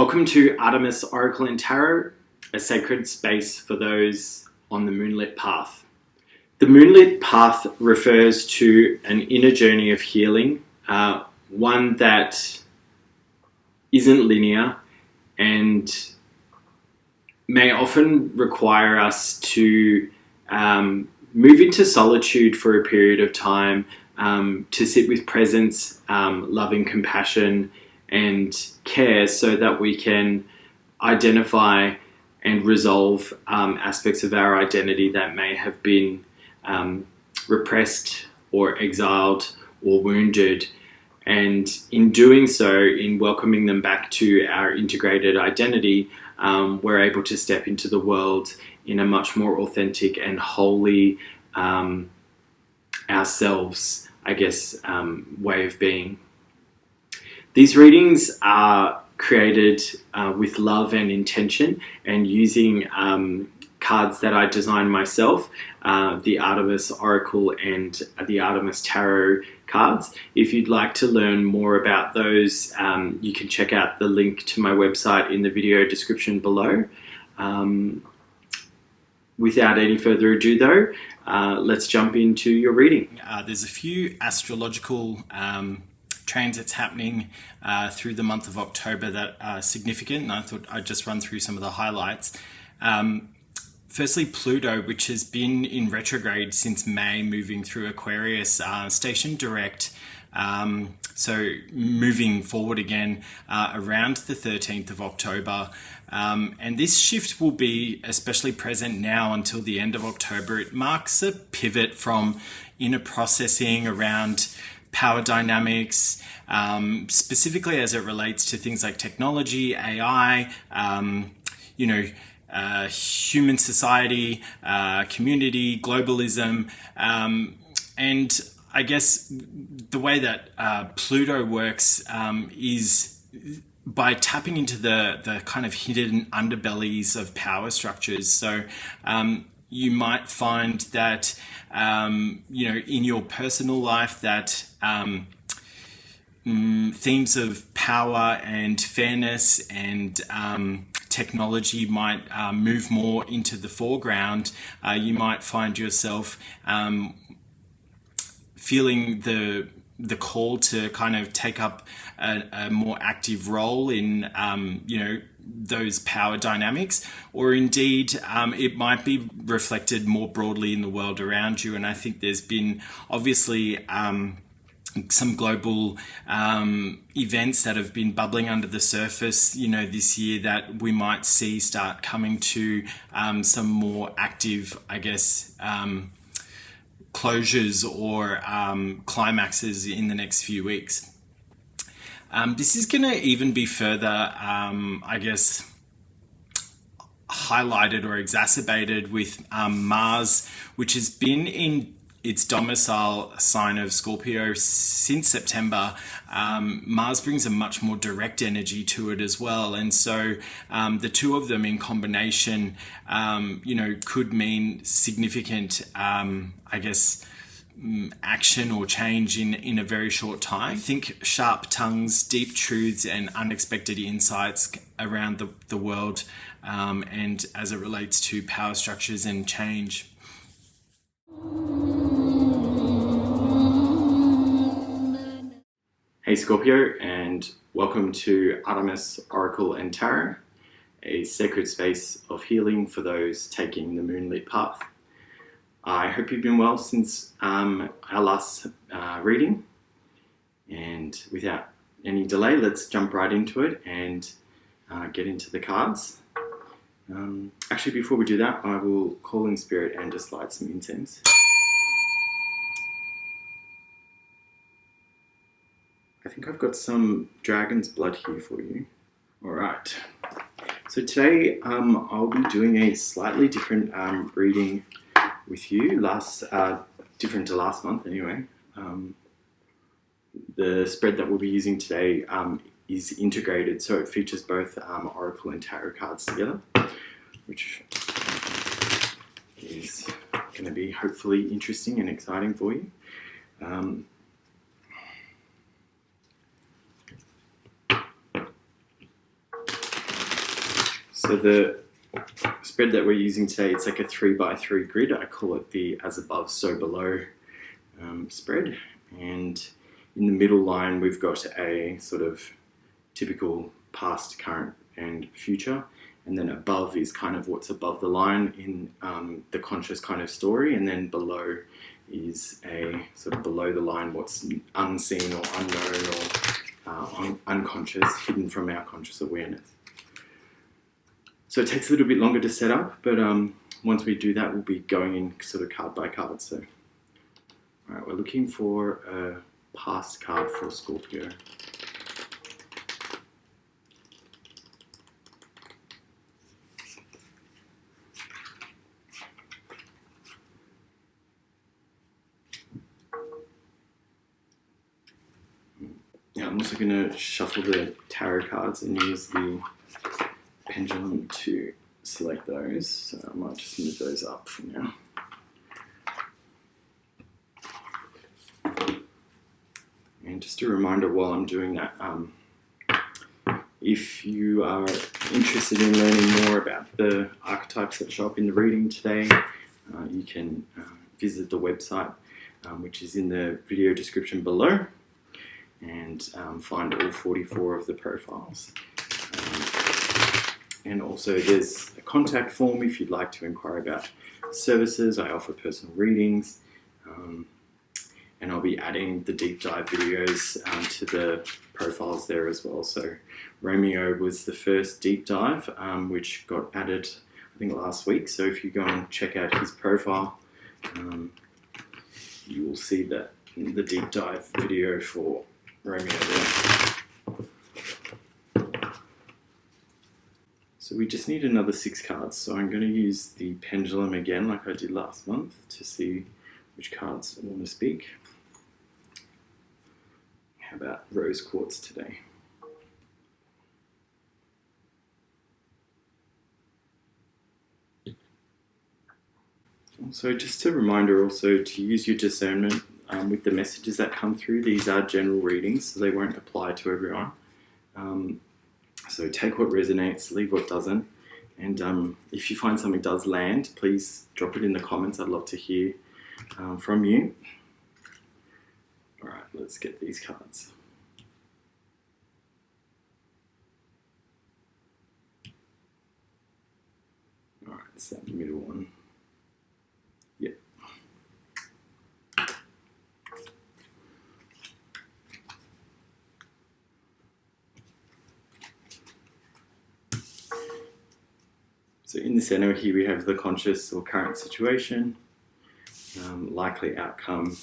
Welcome to Artemis Oracle and Tarot, a sacred space for those on the moonlit path. The moonlit path refers to an inner journey of healing, one that isn't linear and may often require us to move into solitude for a period of time, to sit with presence, loving compassion, and care so that we can identify and resolve aspects of our identity that may have been repressed or exiled or wounded. And in doing so, in welcoming them back to our integrated identity, we're able to step into the world in a much more authentic and holy ourselves, I guess, way of being. These readings are created with love and intention and using cards that I designed myself, the Artemis Oracle and the Artemis Tarot cards. If you'd like to learn more about those, you can check out the link to my website in the video description below. Without any further ado though, let's jump into your reading. There's a few astrological transits happening through the month of October that are significant, and I thought I'd just run through some of the highlights. Firstly, Pluto, which has been in retrograde since May, moving through Aquarius, stationed direct, so moving forward again around the 13th of October. And this shift will be especially present now until the end of October. It marks a pivot from inner processing around power dynamics, specifically as it relates to things like technology, AI, human society, community, globalism, and I guess the way that Pluto works is by tapping into the kind of hidden underbellies of power structures. So you might find that in your personal life that themes of power and fairness and technology might move more into the foreground. You might find yourself feeling the call to kind of take up a more active role in those power dynamics, or indeed it might be reflected more broadly in the world around you. And I think there's been obviously some global events that have been bubbling under the surface, this year that we might see start coming to some more active, I guess, closures or climaxes in the next few weeks. This is going to even be further, highlighted or exacerbated with Mars, which has been in its domicile sign of Scorpio since September. Mars brings a much more direct energy to it as well. And so the two of them in combination, could mean significant, action or change in a very short time. Think sharp tongues, deep truths, and unexpected insights around the world, and as it relates to power structures and change. Hey Scorpio, and welcome to Artemis Oracle and Tarot, a sacred space of healing for those taking the moonlit path. I hope you've been well since our last reading, and without any delay, let's jump right into it and get into the cards. Actually, before we do that, I will call in spirit and just light some incense. I think I've got some dragon's blood here for you. All right. So today I'll be doing a slightly different reading with you, different to last month anyway. The spread that we'll be using today is integrated, so it features both Oracle and Tarot cards together, which is going to be hopefully interesting and exciting for you. So the spread that we're using today, it's like a 3x3 grid. I call it the as above, so below spread. And in the middle line, we've got a sort of typical past, current, and future. And then above is kind of what's above the line in the conscious kind of story. And then below is a sort of below the line, what's unseen or unknown or unconscious, hidden from our conscious awareness. So it takes a little bit longer to set up, but once we do that, we'll be going in sort of card by card. So, all right, we're looking for a past card for Scorpio. Yeah, I'm also going to shuffle the tarot cards and use the pendulum to select those. So I might just move those up for now. And just a reminder while I'm doing that, if you are interested in learning more about the archetypes that show up in the reading today, you can visit the website, which is in the video description below, and find all 44 of the profiles. And also there's a contact form if you'd like to inquire about services. I offer personal readings, and I'll be adding the deep dive videos to the profiles there as well. So Romeo was the first deep dive, which got added, I think, last week. So if you go and check out his profile, you will see that the deep dive video for Romeo there. So we just need another 6 cards. So I'm going to use the pendulum again, like I did last month, to see which cards I want to speak. How about rose quartz today? Also, just a reminder also to use your discernment with the messages that come through. These are general readings, so they won't apply to everyone. So take what resonates, leave what doesn't. And if you find something does land, please drop it in the comments. I'd love to hear from you. All right, let's get these cards. All right, it's that middle one. Yep. So in the center here we have the conscious or current situation, likely outcome,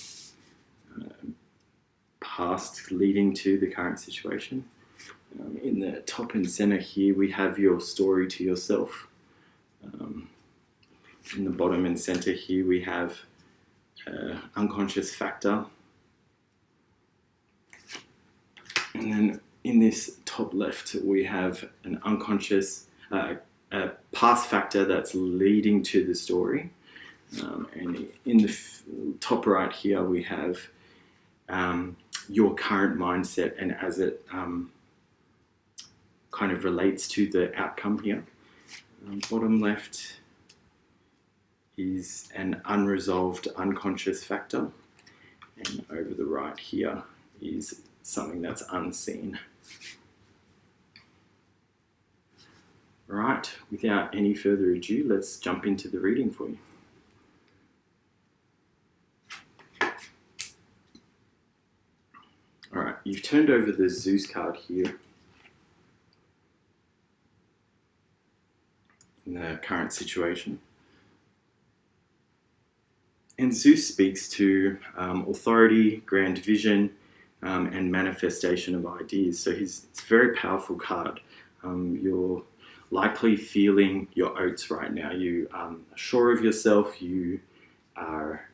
past leading to the current situation. In the top and center here we have your story to yourself. In the bottom and center here we have unconscious factor. And then in this top left we have an unconscious, a past factor that's leading to the story. And in the top right here we have your current mindset and as it kind of relates to the outcome here. Bottom left is an unresolved unconscious factor, and over the right here is something that's unseen. Right, without any further ado, let's jump into the reading for you. All right, you've turned over the Zeus card here in the current situation. And Zeus speaks to authority, grand vision, and manifestation of ideas. So it's a very powerful card. You're likely feeling your oats right now. You are sure of yourself. You are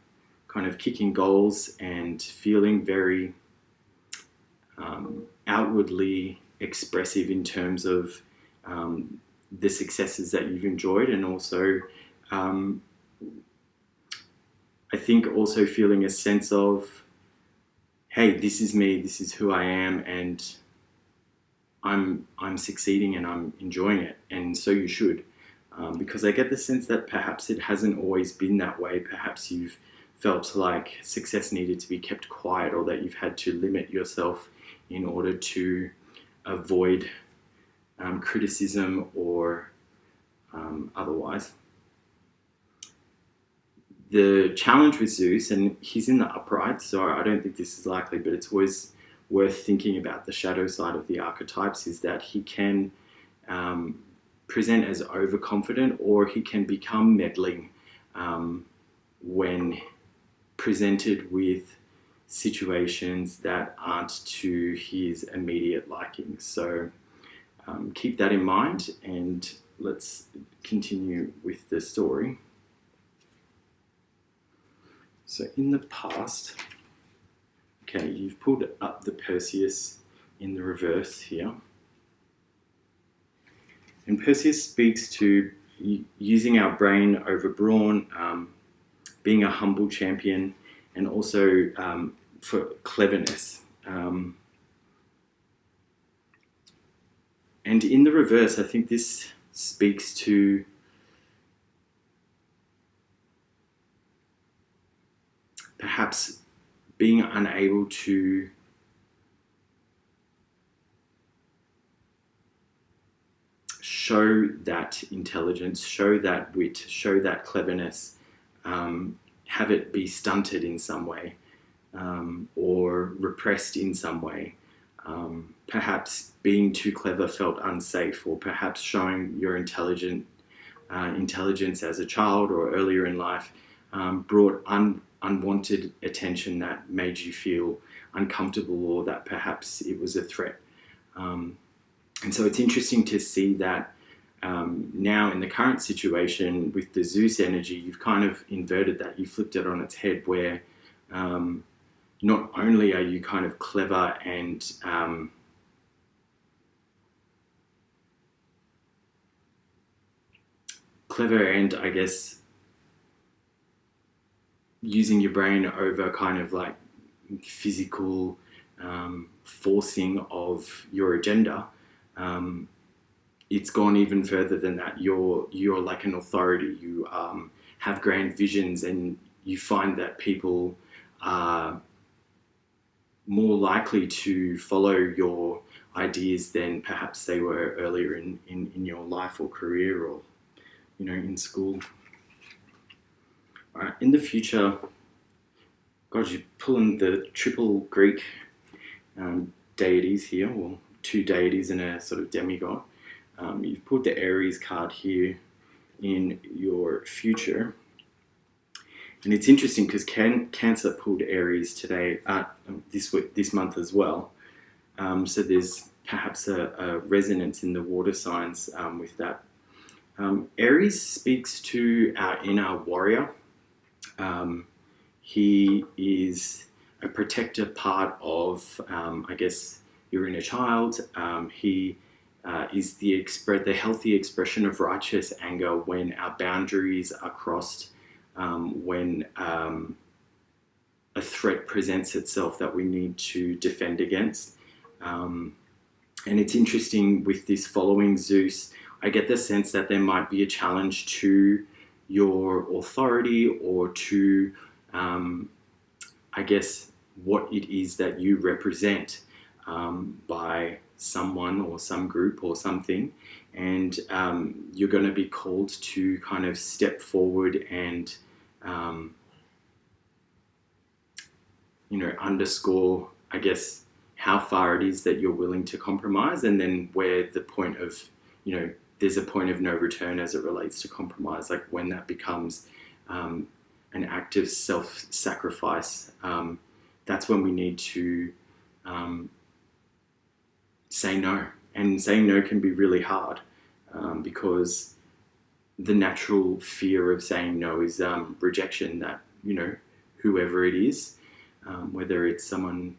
kind of kicking goals and feeling very outwardly expressive in terms of the successes that you've enjoyed, and also I think also feeling a sense of, hey, this is me, this is who I am, and I'm succeeding and I'm enjoying it, and so you should, because I get the sense that perhaps it hasn't always been that way. Perhaps you've felt like success needed to be kept quiet, or that you've had to limit yourself in order to avoid criticism or otherwise. The challenge with Zeus, and he's in the upright, so I don't think this is likely, but it's always worth thinking about the shadow side of the archetypes, is that he can present as overconfident, or he can become meddling when presented with situations that aren't to his immediate liking. So keep that in mind, and let's continue with the story. So in the past, okay, you've pulled up the Perseus in the reverse here. And Perseus speaks to using our brain over brawn, being a humble champion, and also for cleverness. And in the reverse, I think this speaks to perhaps being unable to show that intelligence, show that wit, show that cleverness, have it be stunted in some way, or repressed in some way. Perhaps being too clever felt unsafe, or perhaps showing your intelligence as a child or earlier in life brought unwanted attention that made you feel uncomfortable, or that perhaps it was a threat. And so it's interesting to see that now in the current situation with the Zeus energy, you've kind of inverted that. You flipped it on its head, where not only are you kind of clever and I guess using your brain over kind of like physical forcing of your agenda, it's gone even further than that. You're like an authority. You have grand visions, and you find that people are more likely to follow your ideas than perhaps they were earlier in your life or career, or in school. All right, in the future, God, you're pulling the triple Greek deities here, or two deities and a sort of demigod. You've pulled the Aries card here in your future. And it's interesting because Cancer pulled Aries today, this month as well. So there's perhaps a resonance in the water signs with that. Aries speaks to our inner warrior. He is a protector part of, I guess, your inner child. He is the healthy expression of righteous anger when our boundaries are crossed, when a threat presents itself that we need to defend against. And it's interesting with this following Zeus, I get the sense that there might be a challenge to your authority, or to, I guess, what it is that you represent by someone or some group or something. And you're going to be called to kind of step forward and, underscore, I guess, how far it is that you're willing to compromise, and then where the point of, there's a point of no return as it relates to compromise, like when that becomes an act of self-sacrifice. That's when we need to say no. And saying no can be really hard because the natural fear of saying no is rejection, that, whoever it is, whether it's someone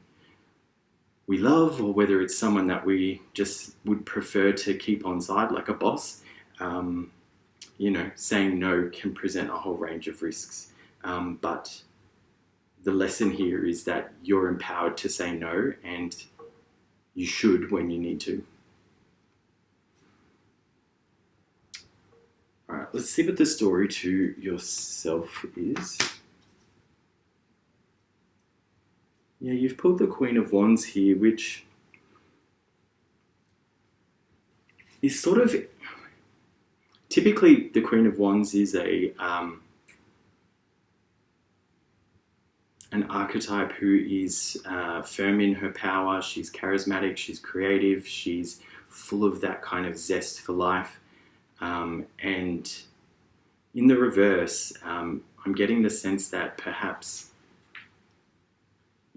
we love, or whether it's someone that we just would prefer to keep on side, like a boss, saying no can present a whole range of risks. But the lesson here is that you're empowered to say no, and you should when you need to. All right, let's see what the story to yourself is. Yeah, you've pulled the Queen of Wands here, which is sort of... Typically, the Queen of Wands is an archetype who is firm in her power. She's charismatic, she's creative, she's full of that kind of zest for life. And in the reverse, I'm getting the sense that perhaps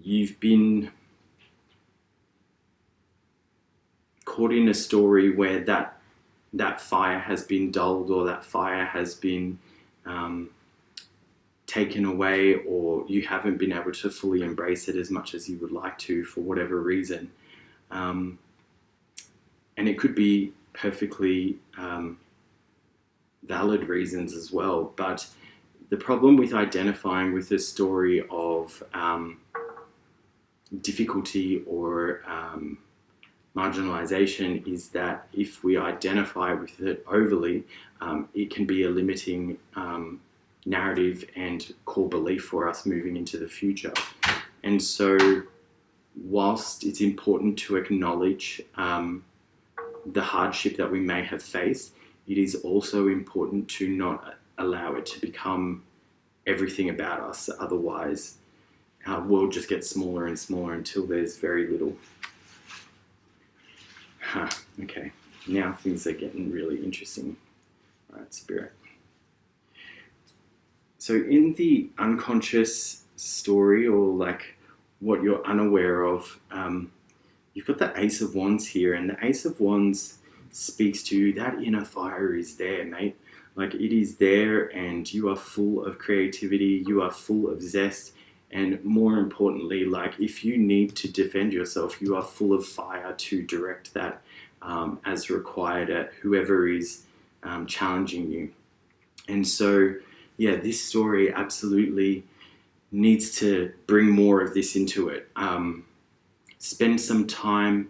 you've been caught in a story where that fire has been dulled, or that fire has been taken away, or you haven't been able to fully embrace it as much as you would like to for whatever reason. And it could be perfectly valid reasons as well. But the problem with identifying with a story of difficulty or marginalization is that if we identify with it overly, it can be a limiting narrative and core belief for us moving into the future. And so whilst it's important to acknowledge the hardship that we may have faced, it is also important to not allow it to become everything about us. Otherwise, our world just gets smaller and smaller until there's very little. Okay, now things are getting really interesting. All right, Spirit. So in the unconscious story, or like what you're unaware of, you've got the Ace of Wands here, and the Ace of Wands speaks to that inner fire is there, mate. Like, it is there, and you are full of creativity, you are full of zest, and more importantly, like, if you need to defend yourself, you are full of fire to direct that as required at whoever is challenging you. And so, yeah, this story absolutely needs to bring more of this into it. Spend some time,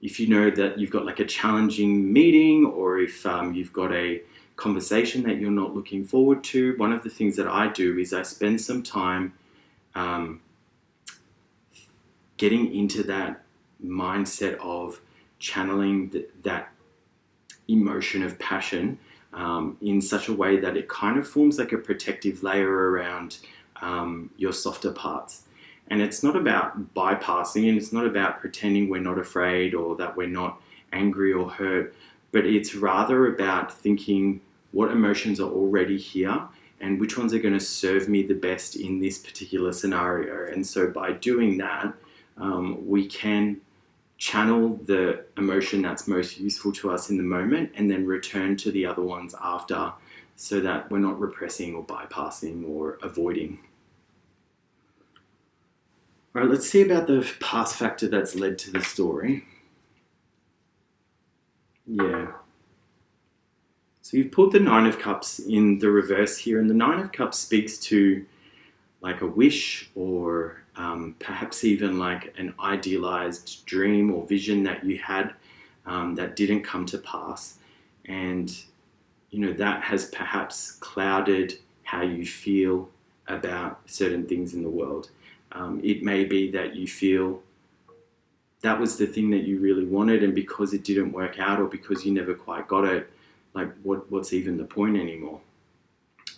if you know that you've got like a challenging meeting, or if you've got a conversation that you're not looking forward to, one of the things that I do is I spend some time getting into that mindset of channeling that emotion of passion in such a way that it kind of forms like a protective layer around your softer parts. And it's not about bypassing, and it's not about pretending we're not afraid or that we're not angry or hurt, but it's rather about thinking what emotions are already here and which ones are going to serve me the best in this particular scenario. And so by doing that, we can channel the emotion that's most useful to us in the moment and then return to the other ones after, so that we're not repressing or bypassing or avoiding. All right, let's see about the past factor that's led to the story. Yeah. So you've pulled the Nine of Cups in the reverse here, and the Nine of Cups speaks to like a wish, or perhaps even like an idealized dream or vision that you had that didn't come to pass. And, you know, that has perhaps clouded how you feel about certain things in the world. It may be that you feel that was the thing that you really wanted, and because it didn't work out, or because you never quite got it, like what's even the point anymore?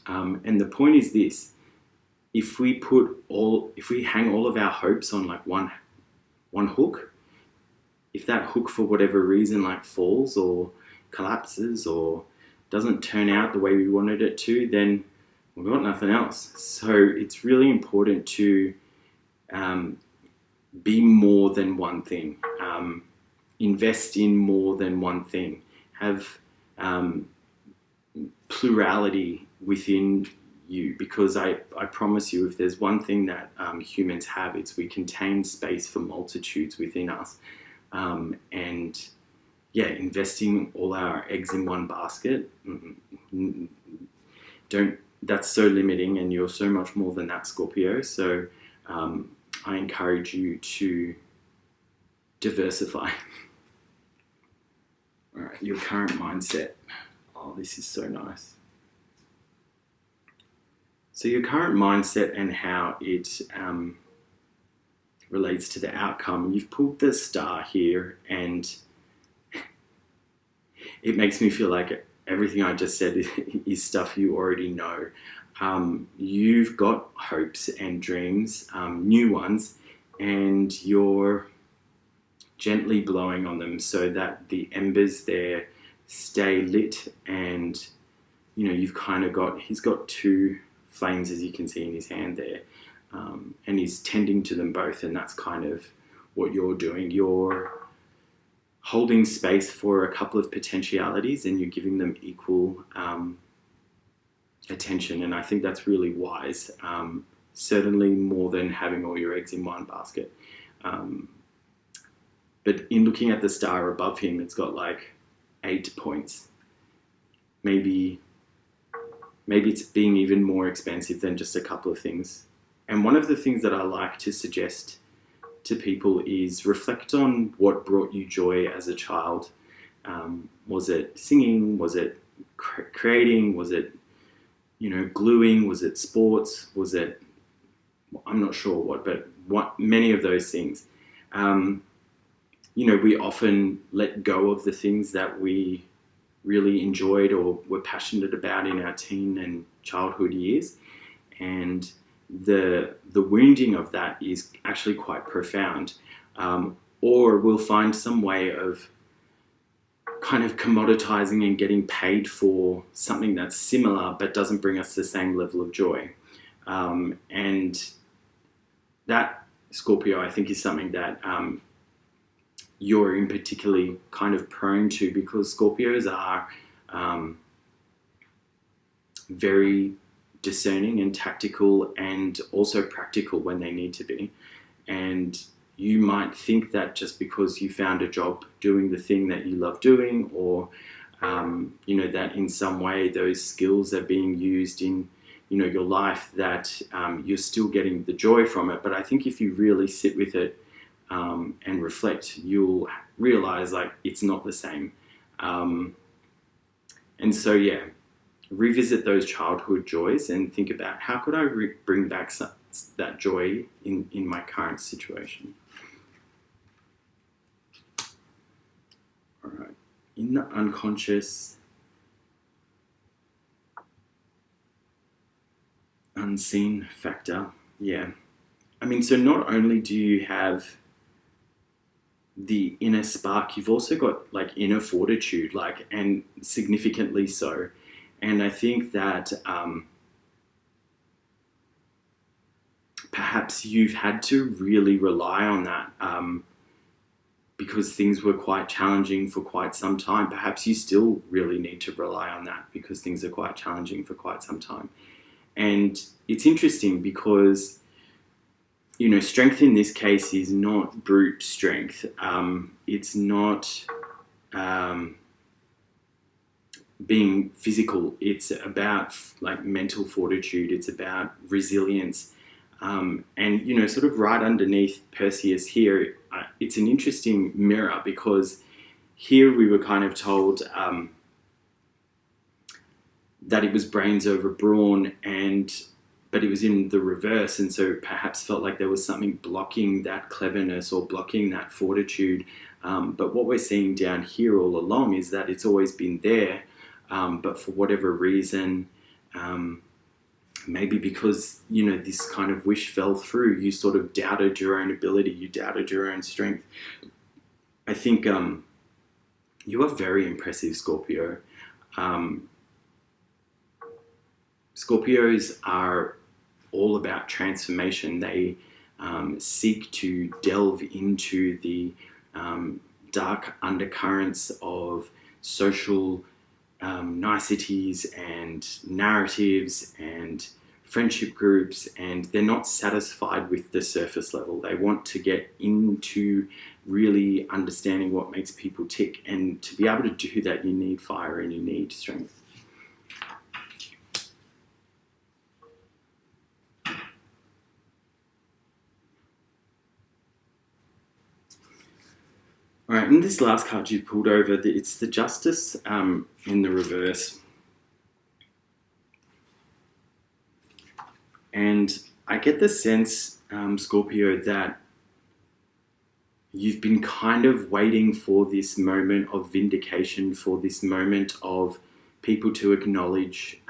And the point is this: if we hang all of our hopes on like one hook, if that hook for whatever reason like falls or collapses or doesn't turn out the way we wanted it to, then we've got nothing else. So it's really important to be more than one thing, invest in more than one thing, have plurality within you, because I promise you, if there's one thing that humans have, it's we contain space for multitudes within us. And yeah, investing all our eggs in one basket, that's so limiting, and you're so much more than that, Scorpio. So I encourage you to diversify. All right, your current mindset. Oh, this is so nice. So your current mindset and how it relates to the outcome. You've pulled the star here, and it makes me feel like everything I just said is stuff you already know. You've got hopes and dreams, new ones, and you're gently blowing on them so that the embers there stay lit. And you've kind of he's got two flames, as you can see in his hand there, and he's tending to them both, and that's kind of what you're doing. You're holding space for a couple of potentialities, and you're giving them equal attention, and I think that's really wise. Certainly more than having all your eggs in one basket. But in looking at the star above him, it's got like 8 points. Maybe it's being even more expansive than just a couple of things. And one of the things that I like to suggest to people is reflect on what brought you joy as a child. Was it singing? Was it creating? Was it, gluing? Was it sports? Was it, I'm not sure what, many of those things. We often let go of the things that we really enjoyed or were passionate about in our teen and childhood years. And the wounding of that is actually quite profound. Or we'll find some way of kind of commoditizing and getting paid for something that's similar but doesn't bring us the same level of joy. And that, Scorpio, I think is something that you're in particularly kind of prone to, because Scorpios are very discerning and tactical and also practical when they need to be. And you might think that just because you found a job doing the thing that you love doing, or that in some way those skills are being used in your life, that you're still getting the joy from it. But I think if you really sit with it and reflect, you'll realize like it's not the same. And so revisit those childhood joys and think about how could I bring back that joy in my current situation. All right, in the unconscious, unseen factor, so not only do you have the inner spark, you've also got like inner fortitude, and significantly so. And I think that perhaps you've had to really rely on that because things were quite challenging for quite some time. Perhaps you still really need to rely on that because things are quite challenging for quite some time. And it's interesting because strength in this case is not brute strength. It's not being physical. It's about like mental fortitude. It's about resilience. And sort of right underneath Perseus here, it's an interesting mirror, because here we were kind of told that it was brains over brawn, but it was in the reverse, and so perhaps felt like there was something blocking that cleverness or blocking that fortitude. But what we're seeing down here all along is that it's always been there, but for whatever reason, maybe because, this kind of wish fell through, you sort of doubted your own ability, you doubted your own strength. I think you are very impressive, Scorpio. Scorpios are all about transformation. They seek to delve into the dark undercurrents of social niceties and narratives and friendship groups, and they're not satisfied with the surface level. They want to get into really understanding what makes people tick, and to be able to do that, you need fire and you need strength. All right, and this last card you pulled over, it's the Justice in the reverse. And I get the sense, Scorpio, that you've been kind of waiting for this moment of vindication, for this moment of people to acknowledge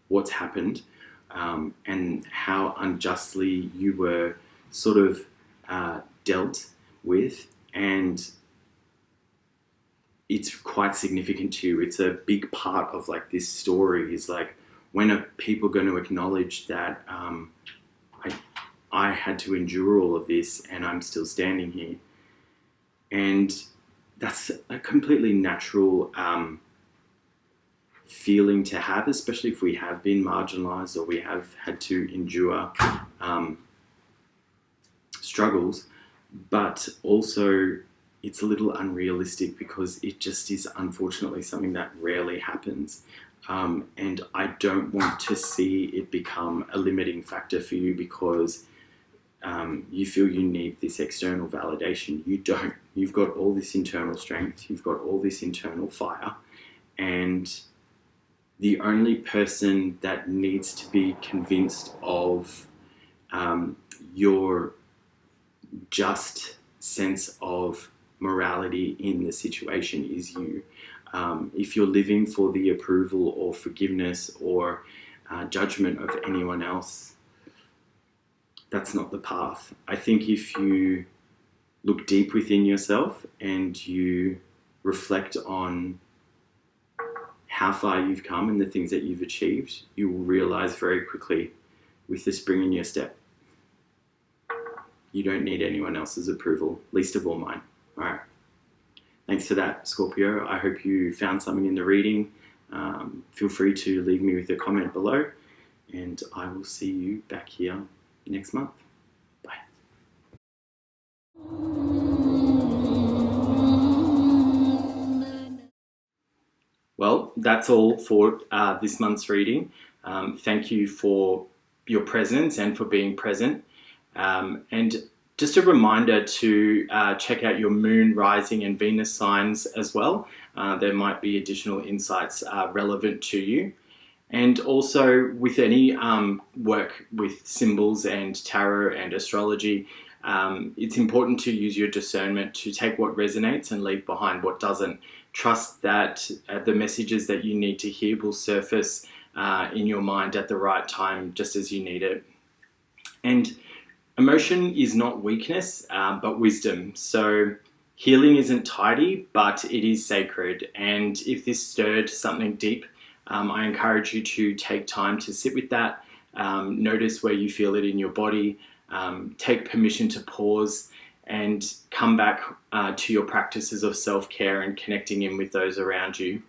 what's happened and how unjustly you were sort of dealt with. And it's quite significant to you. It's a big part of like this story is like, when are people going to acknowledge that I had to endure all of this and I'm still standing here? And that's a completely natural feeling to have, especially if we have been marginalized or we have had to endure struggles. But also it's a little unrealistic because it just is unfortunately something that rarely happens. And I don't want to see it become a limiting factor for you because you feel you need this external validation. You don't. You've got all this internal strength. You've got all this internal fire. And the only person that needs to be convinced of your just sense of morality in the situation is you. If you're living for the approval or forgiveness or judgment of anyone else, that's not the path. I think if you look deep within yourself and you reflect on how far you've come and the things that you've achieved, you will realize very quickly with the spring in your step, you don't need anyone else's approval, least of all mine. All right. Thanks for that, Scorpio. I hope you found something in the reading. Feel free to leave me with a comment below, and I will see you back here next month. Bye. Well, that's all for this month's reading. Thank you for your presence and for being present. And just a reminder to check out your moon, rising and Venus signs as well. There might be additional insights relevant to you. And also with any work with symbols and tarot and astrology, it's important to use your discernment to take what resonates and leave behind what doesn't. Trust that the messages that you need to hear will surface in your mind at the right time, just as you need it. And emotion is not weakness, but wisdom. So healing isn't tidy, but it is sacred. And if this stirred something deep, I encourage you to take time to sit with that, notice where you feel it in your body, take permission to pause and come back to your practices of self-care and connecting in with those around you.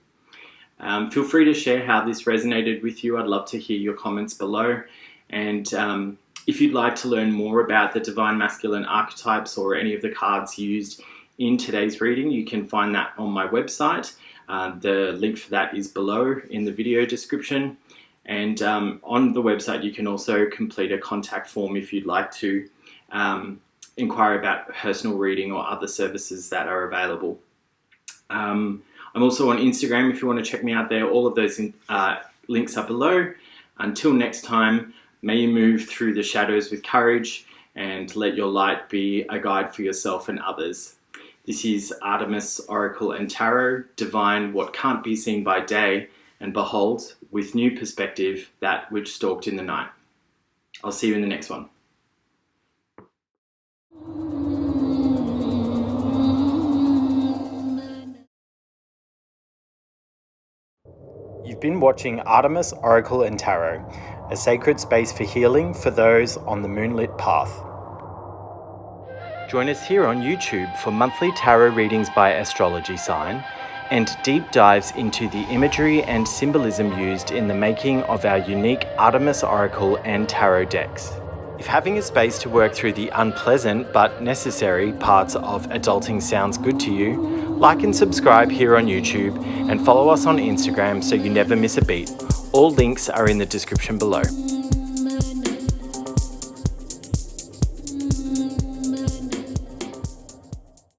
Feel free to share how this resonated with you. I'd love to hear your comments below. And if you'd like to learn more about the Divine Masculine archetypes or any of the cards used in today's reading, you can find that on my website. The link for that is below in the video description. And on the website, you can also complete a contact form if you'd like to inquire about personal reading or other services that are available. I'm also on Instagram if you want to check me out there. All of those links are below. Until next time, may you move through the shadows with courage and let your light be a guide for yourself and others. This is Artemis, Oracle and Tarot, divine what can't be seen by day, and behold, with new perspective, that which stalked in the night. I'll see you in the next one. You've been watching Artemis, Oracle and Tarot, a sacred space for healing for those on the moonlit path. Join us here on YouTube for monthly tarot readings by astrology sign and deep dives into the imagery and symbolism used in the making of our unique Artemis, Oracle and Tarot decks. If having a space to work through the unpleasant but necessary parts of adulting sounds good to you, like and subscribe here on YouTube and follow us on Instagram so you never miss a beat. All links are in the description below.